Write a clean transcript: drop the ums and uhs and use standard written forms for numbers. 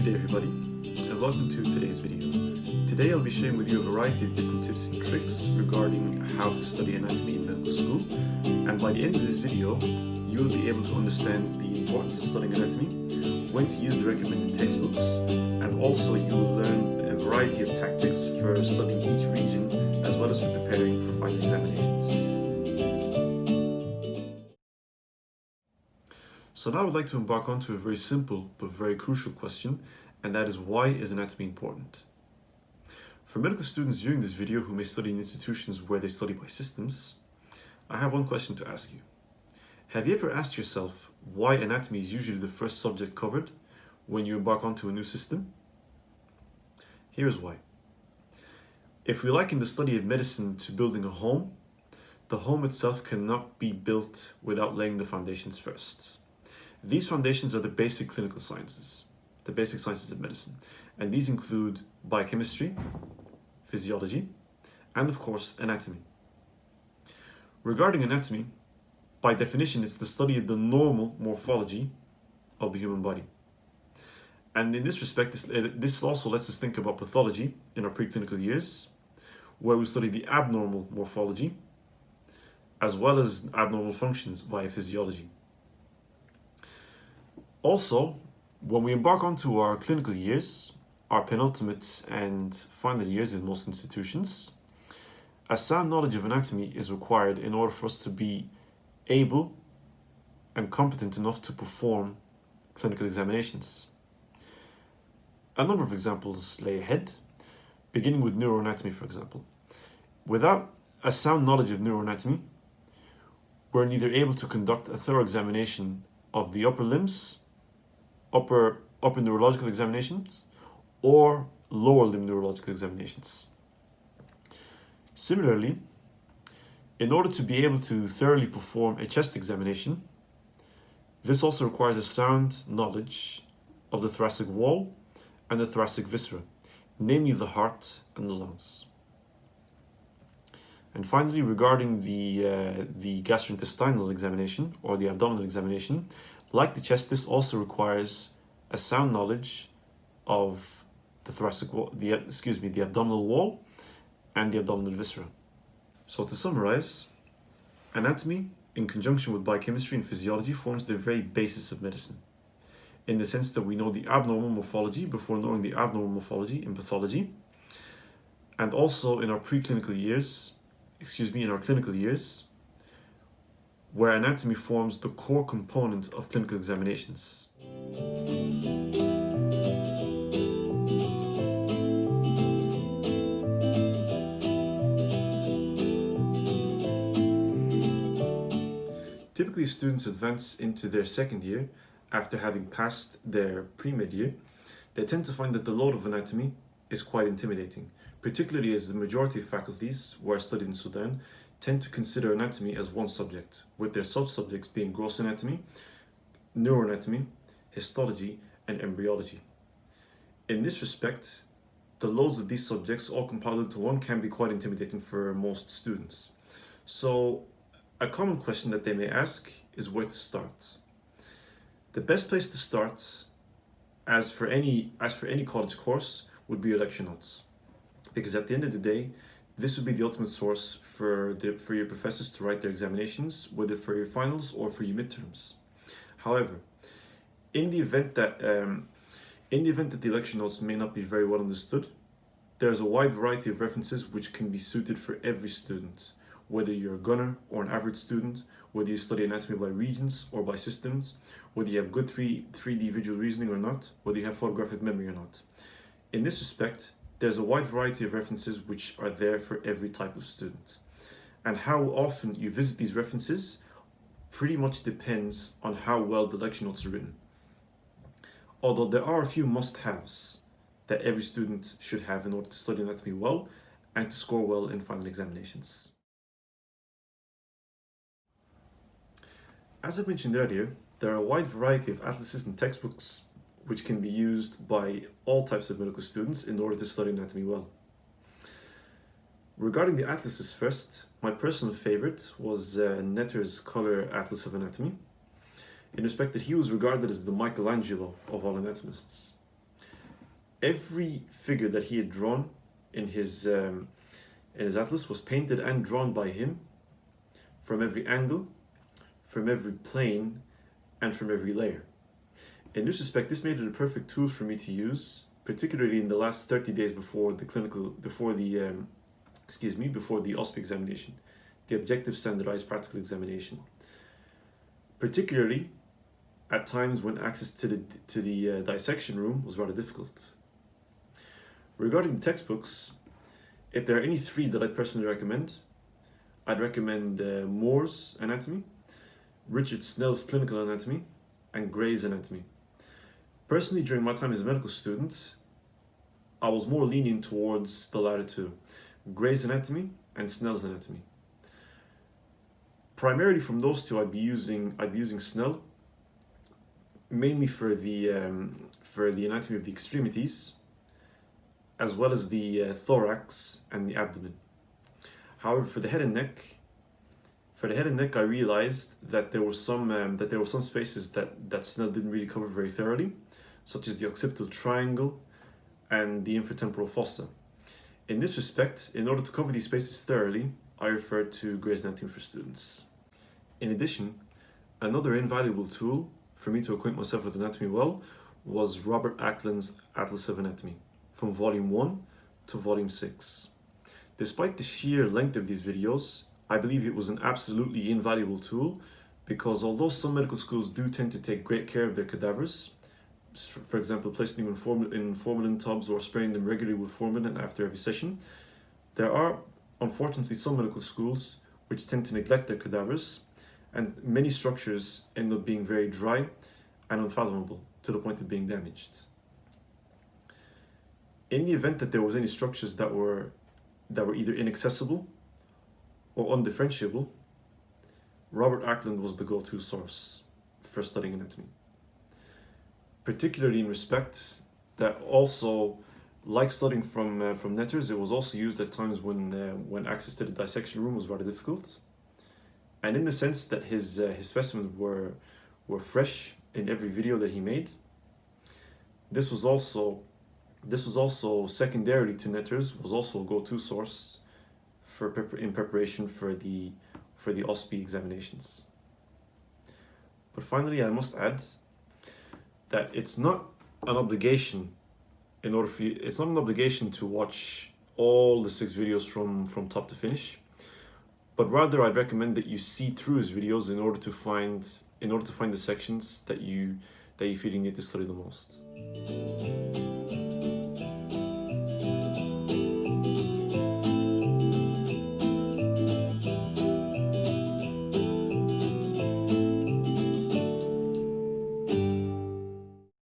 Good day everybody, and welcome to today's video. Today I'll be sharing with you a variety of different tips and tricks regarding how to study anatomy in medical school, and by the end of this video you will be able to understand the importance of studying anatomy, when to use the recommended textbooks, and also you will learn a variety of tactics for studying each region as well as for preparing for final examinations. So now I would like to embark onto a very simple but very crucial question, and that is, why is anatomy important? For medical students viewing this video who may study in institutions where they study by systems, I have one question to ask you. Have you ever asked yourself why anatomy is usually the first subject covered when you embark onto a new system? Here's why. If we liken the study of medicine to building a home, the home itself cannot be built without laying the foundations first. These foundations are the basic clinical sciences, the basic sciences of medicine, and these include biochemistry, physiology, and of course anatomy. Regarding anatomy, by definition, it's the study of the normal morphology of the human body. And in this respect, this also lets us think about pathology in our preclinical years, where we study the abnormal morphology, as well as abnormal functions via physiology. Also, when we embark onto our clinical years, our penultimate and final years in most institutions, a sound knowledge of anatomy is required in order for us to be able and competent enough to perform clinical examinations. A number of examples lay ahead, beginning with neuroanatomy, for example. Without a sound knowledge of neuroanatomy, we're neither able to conduct a thorough examination of the upper limbs, upper neurological examinations, or lower limb neurological examinations. Similarly, in order to be able to thoroughly perform a chest examination, this also requires a sound knowledge of the thoracic wall and the thoracic viscera, namely the heart and the lungs. And finally, regarding the gastrointestinal examination or the abdominal examination, like the chest, this also requires a sound knowledge of the thoracic wall, the abdominal wall and the abdominal viscera. So to summarize, anatomy in conjunction with biochemistry and physiology forms the very basis of medicine, in the sense that we know the abnormal morphology before knowing the abnormal morphology in pathology, and also in our clinical years, where anatomy forms the core component of clinical examinations. Typically, students advance into their second year after having passed their pre-med year. They tend to find that the load of anatomy is quite intimidating, particularly as the majority of faculties where I studied in Sudan tend to consider anatomy as one subject, with their sub-subjects being gross anatomy, neuroanatomy, histology, and embryology. In this respect, the loads of these subjects all compiled into one can be quite intimidating for most students. So a common question that they may ask is where to start. The best place to start, as for any college course, would be your lecture notes, because at the end of the day, this would be the ultimate source for your professors to write their examinations, whether for your finals or for your midterms. However, in the event that the lecture notes may not be very well understood, there's a wide variety of references which can be suited for every student, whether you're a gunner or an average student, whether you study anatomy by regions or by systems, whether you have good 3D visual reasoning or not, whether you have photographic memory or not. In this respect, there's a wide variety of references which are there for every type of student. And how often you visit these references pretty much depends on how well the lecture notes are written. Although there are a few must-haves that every student should have in order to study anatomy well and to score well in final examinations. As I mentioned earlier, there are a wide variety of atlases and textbooks which can be used by all types of medical students in order to study anatomy well. Regarding the atlases first, my personal favorite was Netter's Color Atlas of Anatomy, in respect that he was regarded as the Michelangelo of all anatomists. Every figure that he had drawn in his atlas was painted and drawn by him from every angle, from every plane, and from every layer. In this respect, this made it a perfect tool for me to use, particularly in the last 30 days before the OSPE examination, the Objective Standardized Practical Examination. Particularly at times when access to the dissection room was rather difficult. Regarding the textbooks, if there are any three that I'd personally recommend, I'd recommend Moore's Anatomy, Richard Snell's Clinical Anatomy, and Gray's Anatomy. Personally, during my time as a medical student, I was more lenient towards the latter two, Gray's Anatomy and Snell's Anatomy. Primarily from those two, I'd be using Snell, mainly for the anatomy of the extremities, as well as the thorax and the abdomen. However, for the head and neck, I realized that there were some spaces that Snell didn't really cover very thoroughly, such as the occipital triangle and the infratemporal fossa. In this respect, in order to cover these spaces thoroughly, I referred to Gray's Anatomy for students. In addition, another invaluable tool for me to acquaint myself with anatomy well was Robert Ackland's Atlas of Anatomy, from Volume 1 to Volume 6. Despite the sheer length of these videos, I believe it was an absolutely invaluable tool because although some medical schools do tend to take great care of their cadavers, for example, placing them in formalin tubs or spraying them regularly with formalin after every session, there are unfortunately some medical schools which tend to neglect their cadavers, and many structures end up being very dry and unfathomable to the point of being damaged. In the event that there was any structures that were either inaccessible or undifferentiable, Robert Ackland was the go-to source for studying anatomy. Particularly in respect that also, like studying from Netters, it was also used at times when access to the dissection room was rather difficult. And in the sense that his specimens were fresh in every video that he made, this was also secondarily to Netters, was also a go-to source in preparation for the OSPE examinations. But finally, I must add that it's not an obligation to watch all the 6 videos from top to finish, but rather I'd recommend that you see through his videos in order to find the sections that you feel you need to study the most.